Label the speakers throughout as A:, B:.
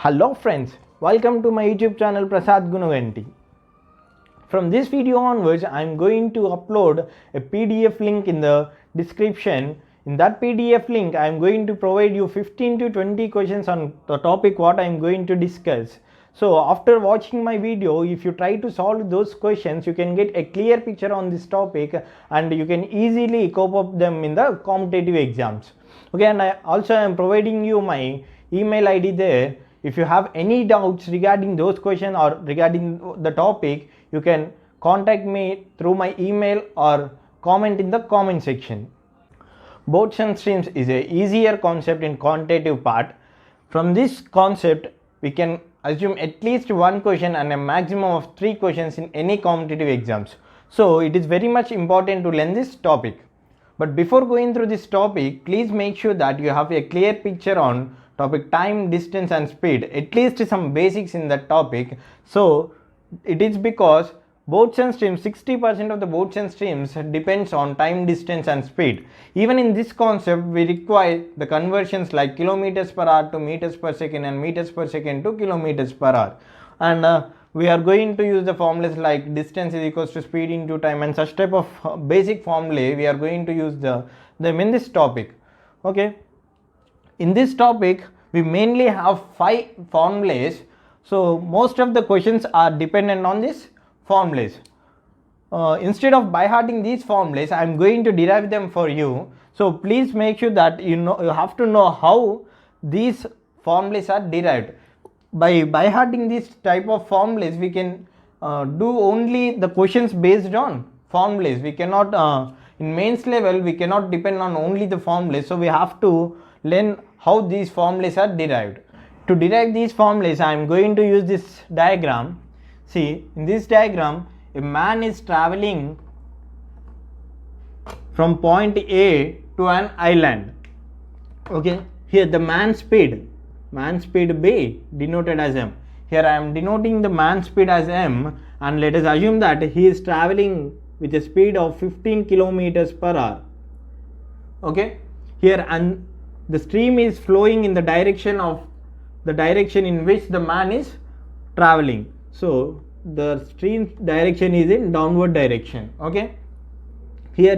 A: Hello friends, welcome to my YouTube channel Prasad Gunaganti. From this video onwards, I am going to upload a PDF link in the description. In that PDF link, I am going to provide you 15 to 20 questions on the topic what I am going to discuss. So after watching my video, if you try to solve those questions, you can get a clear picture on this topic and you can easily cope up them in the competitive exams. Okay, and I also am providing you my email ID there. If you have any doubts regarding those questions or regarding the topic, you can contact me through my email or comment in the comment section. Boats and streams is a easier concept in quantitative part. From this concept, we can assume at least one question and a maximum of 3 questions in any competitive exams. So it is very much important to learn this topic. But before going through this topic, please make sure that you have a clear picture on topic time, distance and speed, at least some basics in that topic. So it is because boats and streams, 60% of the boats and streams depends on time, distance and speed. Even in this concept, we require the conversions like kilometers per hour to meters per second and meters per second to kilometers per hour. And we are going to use the formulas like distance is equals to speed into time and such type of basic formulae. We are going to use them in this topic. Okay. In this topic, we mainly have 5 formulas. So most of the questions are dependent on these formulas. Instead of by hearting these formulas, I am going to derive them for you. So please make sure that you have to know how these formulas are derived. By hearting this type of formulas, we can do only the questions based on formulas. We cannot in mains level we cannot depend on only the formulas. So we have to learn how these formulas are derived. To derive these formulas, I am going to use this diagram. See, in this diagram, a man is traveling from point A to an island. Okay, here the man speed B denoted as m. Here I am denoting the man speed as m, and let us assume that he is traveling with a speed of 15 kilometers per hour. Okay, here and the stream is flowing in the direction in which the man is traveling. So the stream direction is in downward direction. Okay, here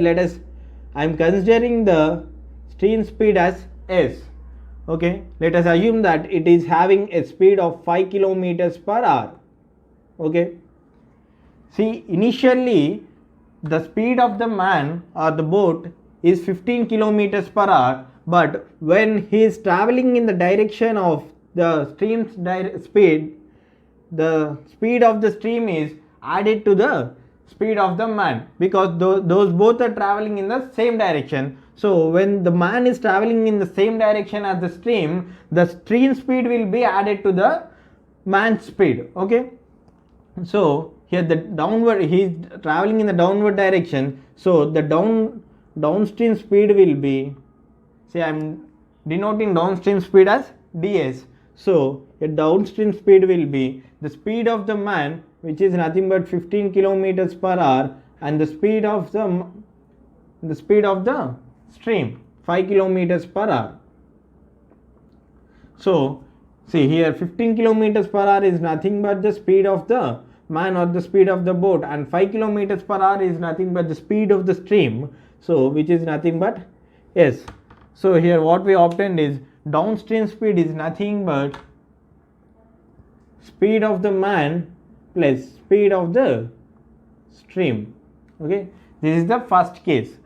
A: I am considering the stream speed as s. Okay, let us assume that it is having a speed of 5 kilometers per hour. Okay, see, initially the speed of the man or the boat is 15 kilometers per hour, but when he is traveling in the direction of the stream's speed, the speed of the stream is added to the speed of the man, because those both are traveling in the same direction. So when the man is traveling in the same direction as the stream speed will be added to the man's speed. Okay, so here the downward, he is traveling in the downward direction, so the downstream speed will be, say I am denoting downstream speed as ds. So a downstream speed will be the speed of the man, which is nothing but 15 kilometers per hour, and the speed of the stream 5 kilometers per hour. So see here 15 kilometers per hour is nothing but the speed of the man or the speed of the boat, and 5 kilometers per hour is nothing but the speed of the stream, so which is nothing but s. So here what we obtained is downstream speed is nothing but speed of the man plus speed of the stream. Okay, this is the first case.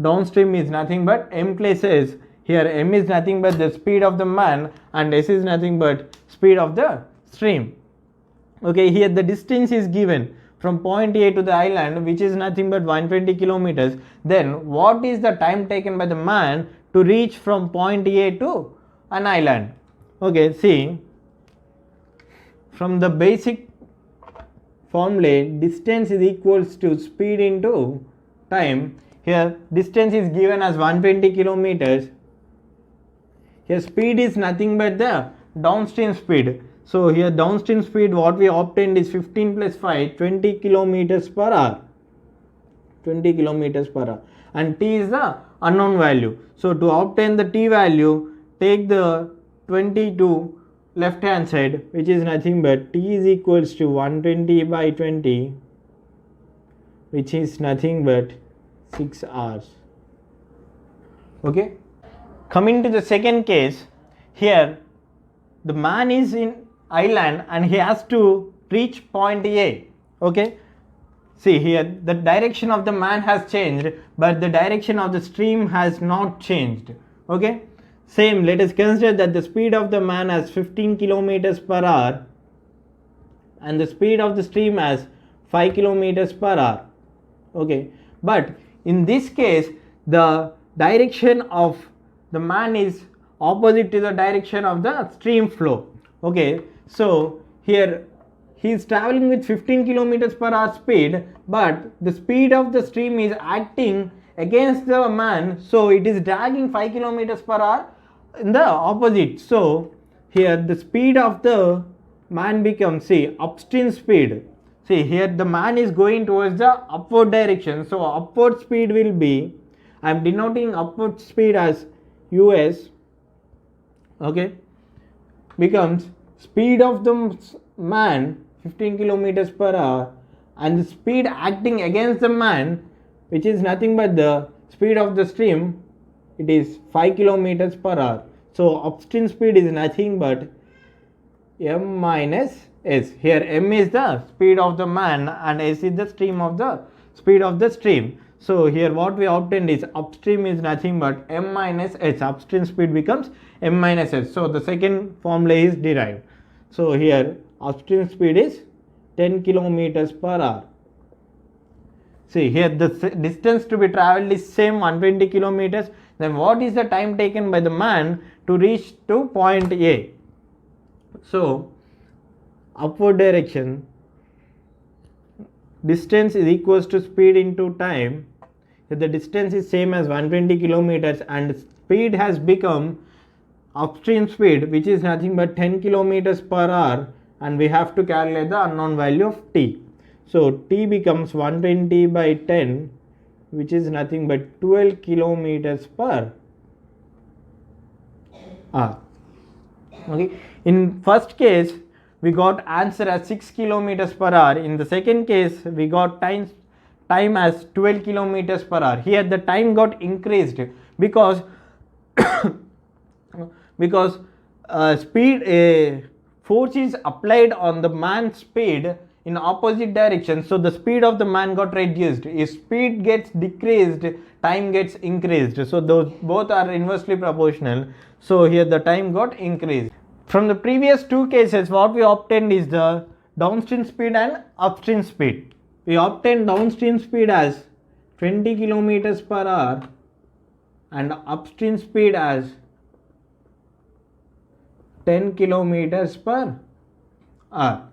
A: Downstream is nothing but m plus s. Here m is nothing but the speed of the man and s is nothing but speed of the stream. Okay, here the distance is given from point A to the island, which is nothing but 120 kilometers. Then what is the time taken by the man to reach from point A to an island? Okay, see, from the basic formula, distance is equals to speed into time. Here distance is given as 120 kilometers. Here speed is nothing but the downstream speed. So here downstream speed what we obtained is 15 plus 5, 20 kilometers per hour. 20 kilometers per hour, and t is the unknown value. So to obtain the t value, take the 20 to left hand side, which is nothing but t is equals to 120 by 20, which is nothing but 6 hours. Okay. Coming to the second case, here the man is in island and he has to reach point A. Okay. See here, the direction of the man has changed, but the direction of the stream has not changed. Okay. Same, let us consider that the speed of the man as 15 kilometers per hour and the speed of the stream as 5 kilometers per hour. Okay. But in this case, the direction of the man is opposite to the direction of the stream flow. Okay. So here he is traveling with 15 kilometers per hour speed, but the speed of the stream is acting against the man, so it is dragging 5 kilometers per hour in the opposite. So here the speed of the man becomes, see, upstream speed. See here the man is going towards the upward direction, so upward speed will be, I am denoting upward speed as us. Okay, becomes speed of the man 15 kilometers per hour and the speed acting against the man, which is nothing but the speed of the stream, it is 5 kilometers per hour. So upstream speed is nothing but m minus s. Here m is the speed of the man and s is the stream of the speed of the stream. So here what we obtained is upstream is nothing but m minus s. Upstream speed becomes m minus s. So the second formula is derived. So here upstream speed is 10 kilometers per hour. See here the distance to be travelled is same 120 kilometers. Then what is the time taken by the man to reach to point A? So upward direction, distance is equals to speed into time. If the distance is same as 120 kilometers and speed has become upstream speed, which is nothing but 10 kilometers per hour, and we have to calculate the unknown value of t. So t becomes 120 by 10, which is nothing but 12 kilometers per hour. Okay. In first case we got answer as 6 kilometers per hour. In the second case we got time as 12 kilometers per hour. Here the time got increased because force is applied on the man's speed in opposite direction, so the speed of the man got reduced. If speed gets decreased, time gets increased, so those both are inversely proportional. So here the time got increased. From the previous two cases, what we obtained is the downstream speed and upstream speed. We obtained downstream speed as 20 kilometers per hour and upstream speed as 10 kilometers per hour.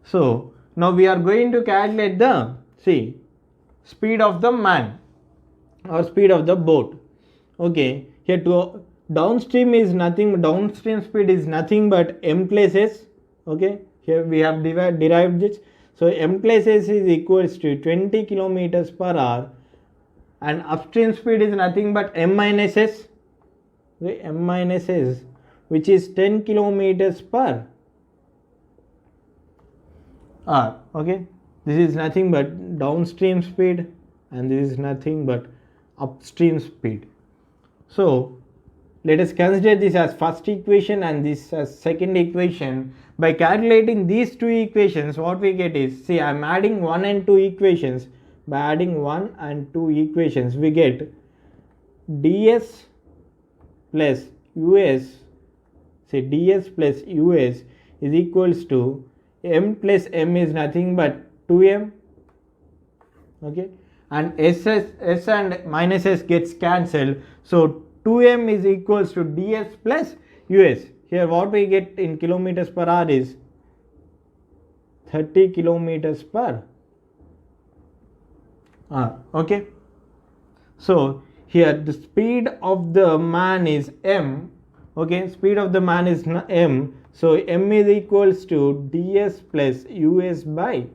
A: So now we are going to calculate the speed of the man or speed of the boat. Okay, here to downstream is nothing, downstream speed is nothing but m plus s. Okay, here we have derived this. So m plus s is equals to 20 kilometers per hour and upstream speed is nothing but m minus s. Okay, m minus s, which is 10 kilometers per hour. Okay, this is nothing but downstream speed and this is nothing but upstream speed. So let us consider this as first equation and this as second equation. By calculating these two equations, what we get is, see, I am adding 1 and 2 equations. By adding 1 and 2 equations, we get ds plus us. Say ds plus us is equals to m plus m is nothing but 2m. Okay, and s and minus s gets cancelled, so 2m is equals to ds plus us. Here what we get in kilometers per hour is 30 kilometers per hour. Okay, so here the speed of the man is m. Okay, speed of the man is m, so m is equals to ds plus us by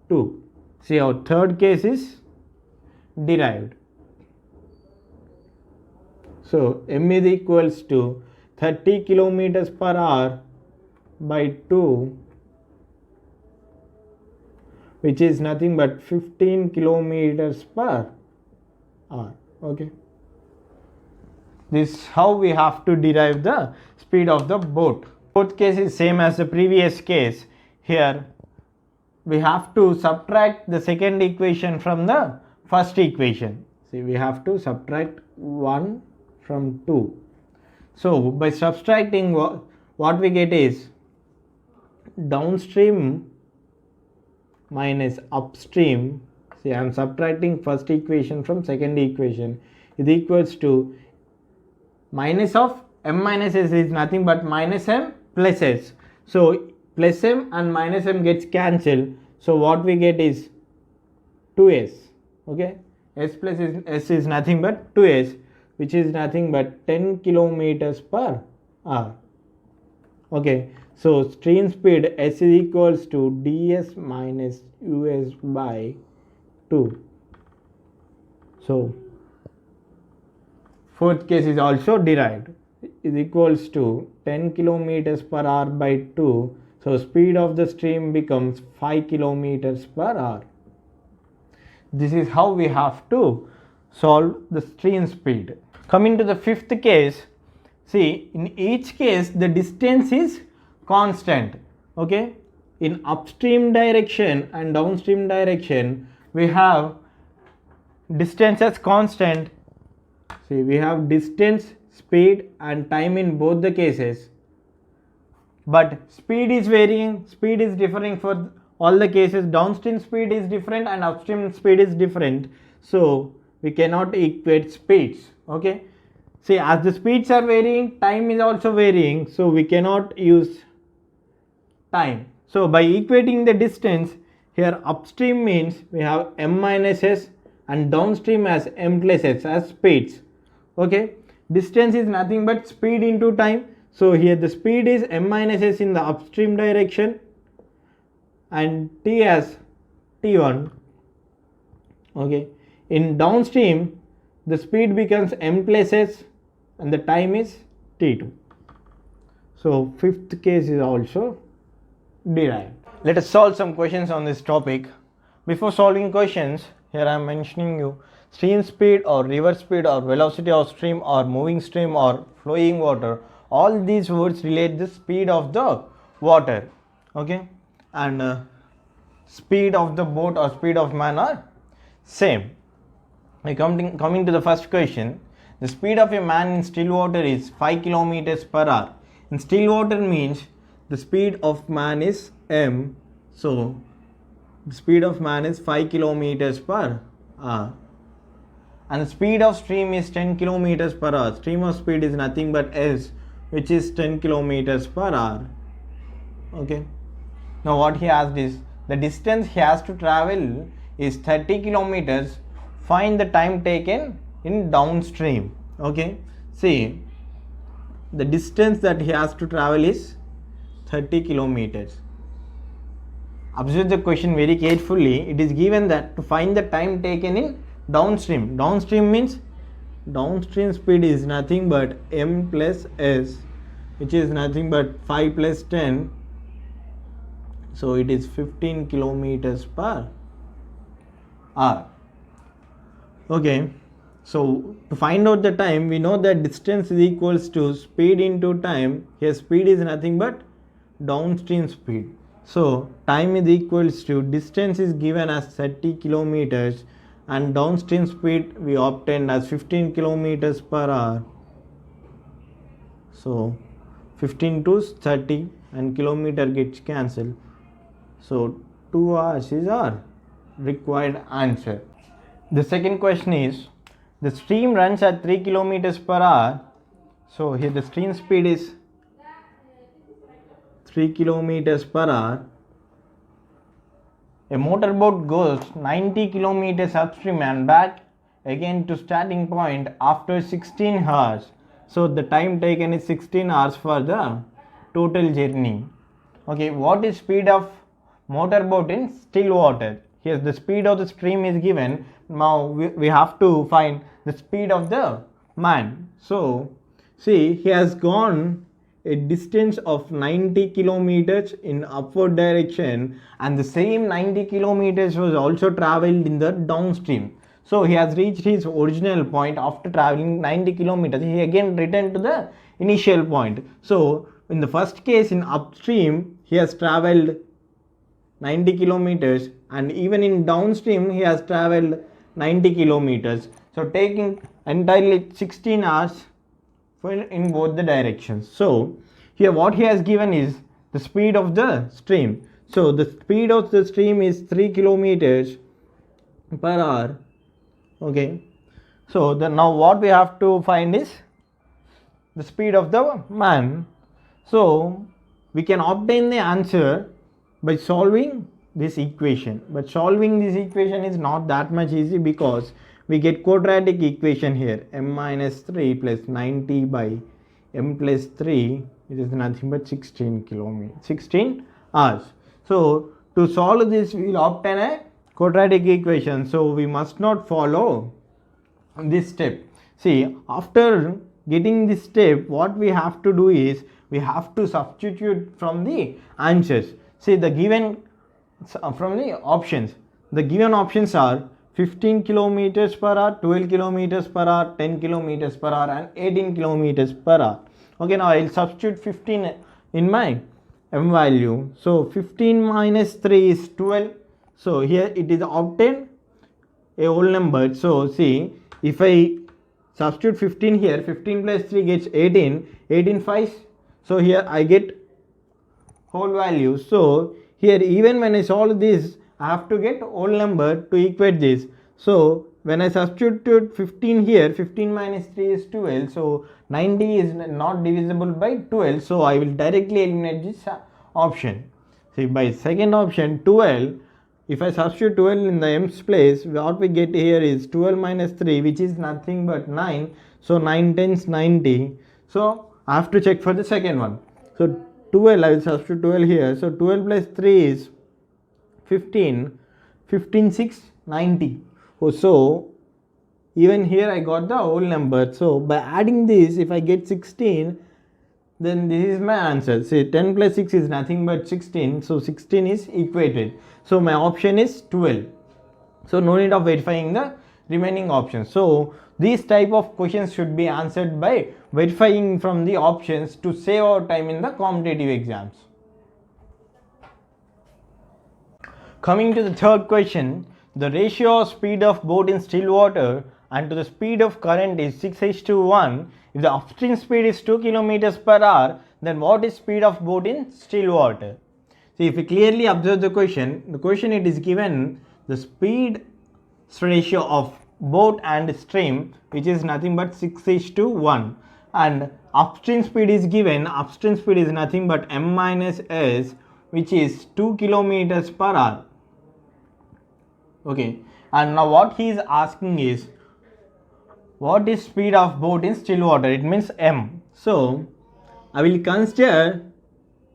A: 2. See, our third case is derived. So m is equals to 30 kilometers per hour by 2, which is nothing but 15 kilometers per hour. Okay, this is how we have to derive the speed of the boat. Fourth case is same as the previous case. Here we have to subtract the second equation from the first equation. See, we have to subtract 1 from 2. So by subtracting, what we get is downstream minus upstream. See, I am subtracting first equation from second equation, is equals to minus of m minus s is nothing but minus m plus s. So plus m and minus m gets cancelled. So what we get is 2s. Okay, s plus s is nothing but 2s, which is nothing but 10 kilometers per hour. Okay, so stream speed s is equals to ds minus us by 2. So fourth case is also derived, is equals to 10 kilometers per hour by 2. So speed of the stream becomes 5 kilometers per hour. This is how we have to solve the stream speed. Coming to the fifth case, see, in each case the distance is constant. Okay, in upstream direction and downstream direction we have distance as constant. See, we have distance, speed and time in both the cases, but speed is varying, speed is differing for all the cases. Downstream speed is different and upstream speed is different, so we cannot equate speeds. Okay, see, as the speeds are varying, time is also varying, so we cannot use time. So by equating the distance, here upstream means we have m minus s and downstream as m plus s as speeds. Okay, distance is nothing but speed into time. So here the speed is m minus s in the upstream direction and t as t1. Okay, in downstream the speed becomes m plus s and the time is t2. So fifth case is also derived. Let us solve some questions on this topic. Before solving questions, here I am mentioning you stream speed or river speed or velocity of stream or moving stream or flowing water. All these words relate the speed of the water. Okay, and speed of the boat or speed of man are same. Coming to the first question, the speed of a man in still water is 5 kilometers per hour. In still water means the speed of man is m, so the speed of man is 5 kilometers per hour, and the speed of stream is 10 kilometers per hour. Stream of speed is nothing but s, which is 10 kilometers per hour. Okay, now what he asked is the distance he has to travel is 30 kilometers. Find the time taken in downstream. Okay, see, the distance that he has to travel is 30 kilometers. Observe the question very carefully. It is given that to find the time taken in downstream. Downstream means downstream speed is nothing but m plus s, which is nothing but 5 plus 10. So it is 15 kilometers per hour. Okay, so to find out the time, we know that distance is equals to speed into time. Here speed is nothing but downstream speed. So time is equals to distance is given as 30 kilometers and downstream speed we obtained as 15 kilometers per hour. So 15 to 30 and kilometer gets cancelled. So 2 hours is our required answer. The second question is, the stream runs at 3 kilometers per hour. So here the stream speed is 3 kilometers per hour. A motorboat goes 90 kilometers upstream and back again to starting point after 16 hours. So the time taken is 16 hours for the total journey. Okay, what is speed of motorboat in still water? Here the speed of the stream is given. Now we have to find the speed of the man. So see, he has gone a distance of 90 kilometers in upward direction, and the same 90 kilometers was also traveled in the downstream. So he has reached his original point after traveling 90 kilometers. He again returned to the initial point. So in the first case, in upstream, he has traveled 90 kilometers, and even in downstream he has traveled 90 kilometers. So taking entirely 16 hours in both the directions. So here what he has given is the speed of the stream. So the speed of the stream is 3 kilometers per hour. Okay, so now what we have to find is the speed of the man. So we can obtain the answer by solving this equation, but solving this equation is not that much easy, because we get quadratic equation here, m minus 3 plus 90 by m plus 3, it is nothing but 16 hours. So to solve this, we will obtain a quadratic equation. So we must not follow this step. See, after getting this step, what we have to do is we have to substitute from the answers. See, the given from the options, the given options are 15 kilometers per hour, 12 kilometers per hour, 10 kilometers per hour, and 18 kilometers per hour. Okay, now I will substitute 15 in my m value. So 15 minus 3 is 12. So here it is obtained a whole number. So see, if I substitute 15 here, 15 plus 3 gets 18, 18 5. So here I get whole value. So here even when I solve this, I have to get whole number to equate this. So when I substitute 15 here, 15 minus 3 is 12. So 90 is not divisible by 12. So I will directly eliminate this option. See, by second option 12, if I substitute 12 in the m's place, what we get here is 12 minus 3, which is nothing but 9. So 9 tens 90. So I have to check for the second one. So 12, I will substitute 12 here. So 12 plus 3 is 15. 15 6 90. Oh, so even here I got the whole number. So by adding this, if I get 16, then this is my answer. Say 10 plus 6 is nothing but 16. So 16 is equated. So my option is 12. So no need of verifying the remaining options. So these type of questions should be answered by verifying from the options to save our time in the competitive exams. Coming to the third question, the ratio of speed of boat in still water and to the speed of current is 6:1. If the upstream speed is 2 kilometers per hour, then what is speed of boat in still water? See, if we clearly observe the question it is given the speed ratio of boat and stream, which is nothing but 6:1, and upstream speed is given. Upstream speed is nothing but m minus s, which is 2 kilometers per hour. Okay, and now what he is asking is what is speed of boat in still water? It means m. So I will consider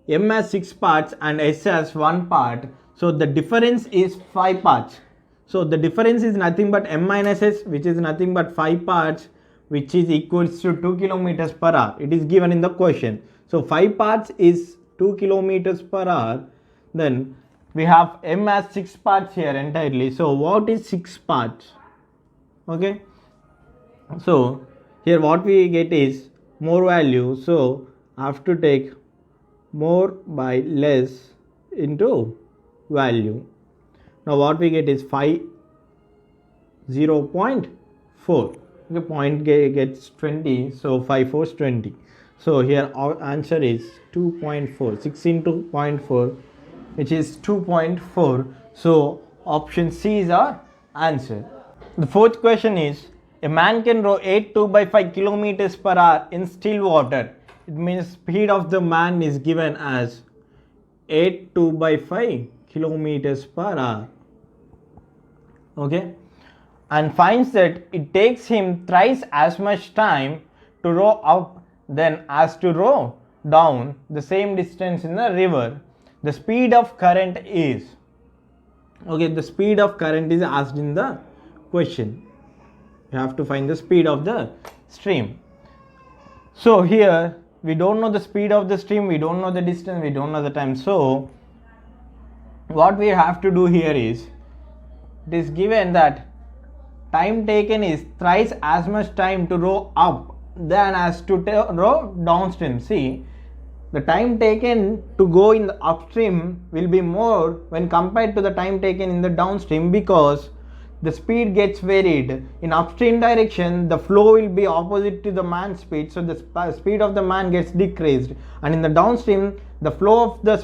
A: m as 6 parts and s as 1 part. So the difference is 5 parts. So the difference is nothing but m minus s, which is nothing but 5 parts, which is equals to 2 kilometers per hour. It is given in the question. So 5 parts is 2 kilometers per hour. Then we have m as 6 parts here entirely. So what is 6 parts? Okay. So here what we get is more value. So I have to take more by less into value. Now what we get is 0.4. Okay, point gets 20. So 5 4 is 20. So here our answer is 2.4. 6 into 0.4, which is 2.4. So option C is our answer. The fourth question is, a man can row 8 2/5 kilometers per hour in still water. It means speed of the man is given as 8 2/5 kilometers per hour. Okay, and finds that it takes him thrice as much time to row up than as to row down the same distance in the river. The speed of current is, okay, the speed of current is asked in the question. You have to find the speed of the stream. So here we don't know the speed of the stream, we don't know the distance, we don't know the time. So what we have to do here is, it is given that time taken is thrice as much time to row up than as to row downstream. See, the time taken to go in the upstream will be more when compared to the time taken in the downstream, because the speed gets varied. In upstream direction, the flow will be opposite to the man's speed, so the speed of the man gets decreased, and in the downstream, the flow of the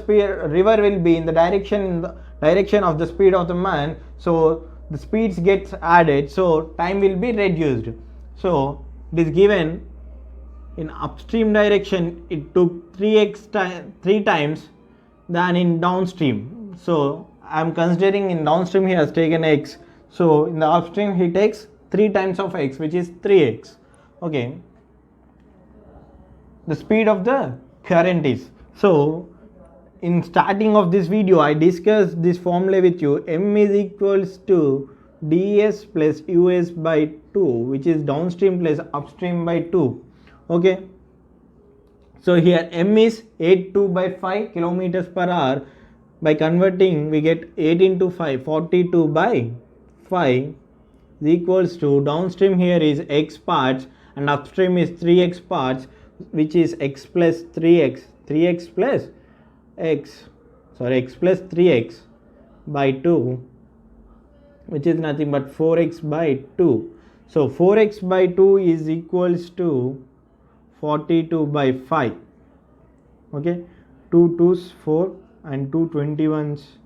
A: river will be in the direction of the speed of the man, so the speeds gets added, so time will be reduced. So it is given in upstream direction it took 3 times than in downstream. So I am considering in downstream he has taken x, so in the upstream he takes 3 times of x, which is 3x. Okay, the speed of the current is, so in starting of this video I discussed this formula with you. M is equals to ds plus us by 2, which is downstream plus upstream by 2. Okay, so here M is 82 by 5 kilometers per hour. By converting, we get 8 into 5, 42 by 5 is equals to, downstream here is x parts and upstream is 3x parts, which is x plus 3x, 3x plus x, x plus 3x by 2, which is nothing but 4x by 2. So 4x by 2 is equals to 42 by 5. Okay, 2 2's 4 and 2 21's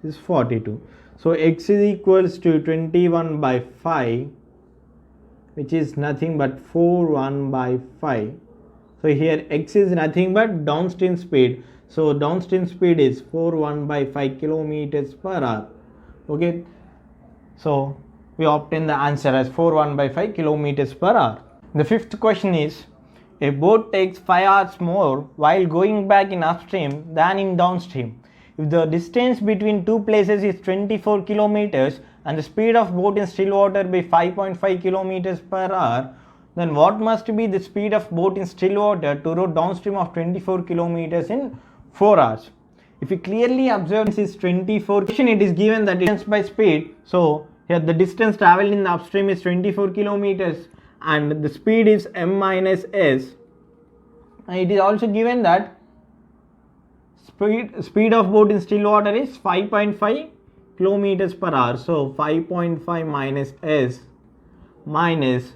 A: is 42. So x is equals to 21 by 5, which is nothing but 41 by 5. So here x is nothing but downstream speed. So downstream speed is 41 by 5 kilometers per hour. Okay, so we obtain the answer as 41 by 5 kilometers per hour. The fifth question is, a boat takes 5 hours more while going back in upstream than in downstream. If the distance between two places is 24 kilometers and the speed of boat in still water be 5.5 kilometers per hour, then what must be the speed of boat in still water to row downstream of 24 kilometers in 4 hours? If you clearly observe this is 24, it is given that distance by speed. So here the distance traveled in the upstream is 24 kilometers and the speed is m minus s, and it is also given that speed of boat in still water is 5.5 kilometers per hour. So 5.5 minus s minus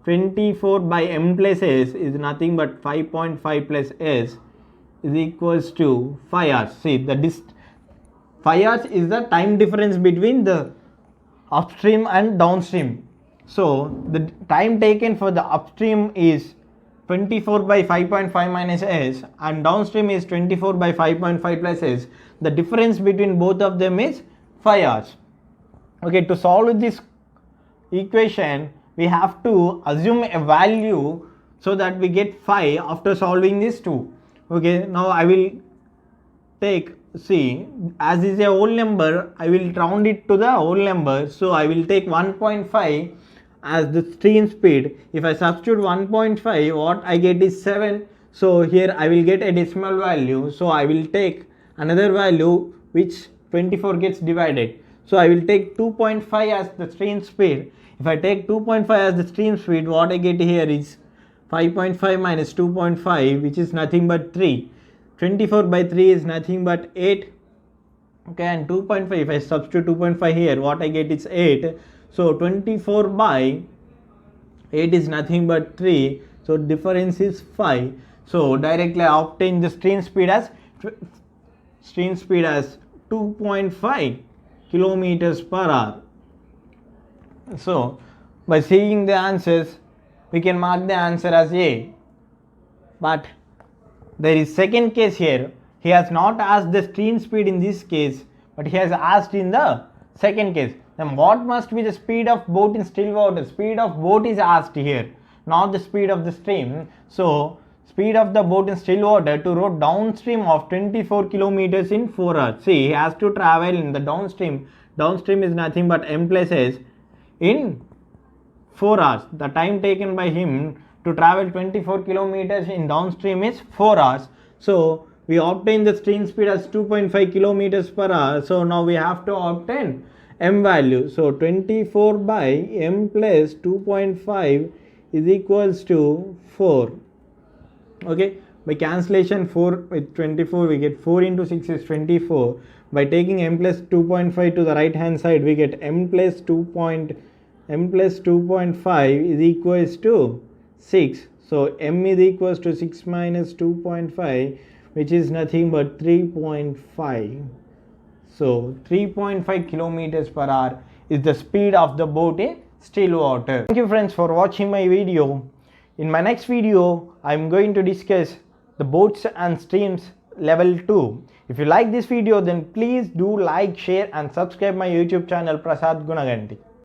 A: 24 by m plus s is nothing but 5.5 plus s is equals to 5 hours. See, the 5 hours is the time difference between the upstream and downstream. So the time taken for the upstream is 24 by 5.5 minus s and downstream is 24 by 5.5 plus s. The difference between both of them is 5 hours. Okay, to solve this equation we have to assume a value so that we get 5 after solving these two. Okay, now I will take, see, as is a whole number, I will round it to the whole number. So I will take 1.5 as the stream speed. If I substitute 1.5, what I get is 7. So here I will get a decimal value. So I will take another value which 24 gets divided. So I will take 2.5 as the stream speed. If I take 2.5 as the stream speed, what I get here is 5.5 minus 2.5, which is nothing but 3. 24 by 3 is nothing but 8. Okay, and 2.5, if I substitute 2.5 here, what I get is 8. So 24 by 8 is nothing but 3. So difference is 5. So directly I obtain the stream speed as 2.5 kilometers per hour. So by seeing the answers, we can mark the answer as A. But there is second case here. He has not asked the stream speed in this case, but he has asked in the second case. Then what must be the speed of boat in still water? Speed of boat is asked here, not the speed of the stream. So speed of the boat in still water to row downstream of 24 kilometers in 4 hours. See, he has to travel in the downstream. Downstream is nothing but m plus s in 4 hours. The time taken by him to travel 24 kilometers in downstream is 4 hours. So we obtain the stream speed as 2.5 kilometers per hour. So now we have to obtain m value. So 24 by m plus 2.5 is equals to 4. Okay, by cancellation 4 with 24 we get 4 into 6 is 24. By taking m plus 2.5 to the right hand side we get m plus 2.5 is equals to 6. So m is equals to 6 minus 2.5, which is nothing but 3.5. So 3.5 kilometers per hour is the speed of the boat in still water. Thank you friends for watching my video. In my next video, I am going to discuss the boats and streams level 2. If you like this video, then please do like, share and subscribe my YouTube channel Prasad Gunaganti.